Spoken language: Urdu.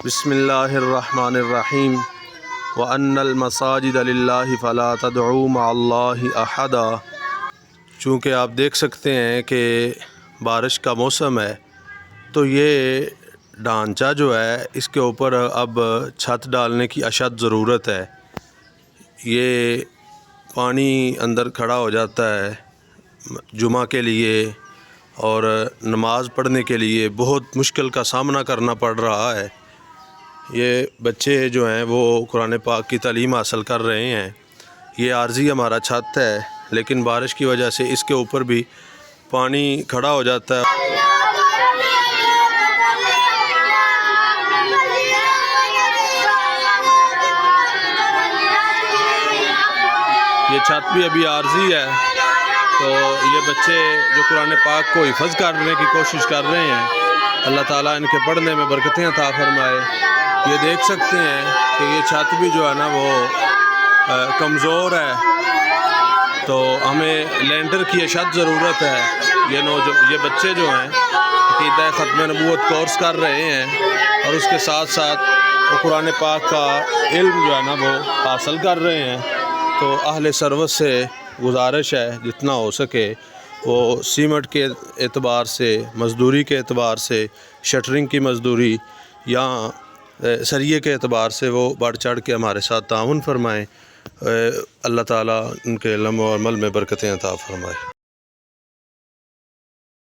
بسم اللہ الرحمن الرحیم وَأَنَّ الْمَسَاجِدَ لِلَّهِ فَلَا تَدْعُوا مَعَ اللَّهِ أَحَدًا۔ چونکہ آپ دیکھ سکتے ہیں کہ بارش کا موسم ہے تو یہ ڈھانچہ جو ہے اس کے اوپر اب چھت ڈالنے کی اشد ضرورت ہے۔ یہ پانی اندر کھڑا ہو جاتا ہے جمعہ کے لیے اور نماز پڑھنے کے لیے بہت مشکل کا سامنا کرنا پڑ رہا ہے۔ یہ بچے جو ہیں وہ قرآن پاک کی تعلیم حاصل کر رہے ہیں۔ یہ عارضی ہمارا چھت ہے لیکن بارش کی وجہ سے اس کے اوپر بھی پانی کھڑا ہو جاتا ہے۔ یہ چھت بھی ابھی عارضی ہے تو یہ بچے جو قرآن پاک کو حفظ کرنے کی کوشش کر رہے ہیں، اللہ تعالیٰ ان کے پڑھنے میں برکتیں عطا فرمائے۔ یہ دیکھ سکتے ہیں کہ یہ چھت بھی جو ہے نا وہ کمزور ہے تو ہمیں لینٹر کی اشد ضرورت ہے۔ یہ بچے جو ہیں عقیدہ ختم نبوت کورس کر رہے ہیں اور اس کے ساتھ ساتھ وہ قرآن پاک کا علم جو ہے نا وہ حاصل کر رہے ہیں۔ تو اہل سروس سے گزارش ہے جتنا ہو سکے وہ سیمنٹ کے اعتبار سے، مزدوری کے اعتبار سے، شٹرنگ کی مزدوری یا سریے کے اعتبار سے وہ بڑھ چڑھ کے ہمارے ساتھ تعاون فرمائیں۔ اللہ تعالیٰ ان کے علم و عمل میں برکتیں عطا فرمائے۔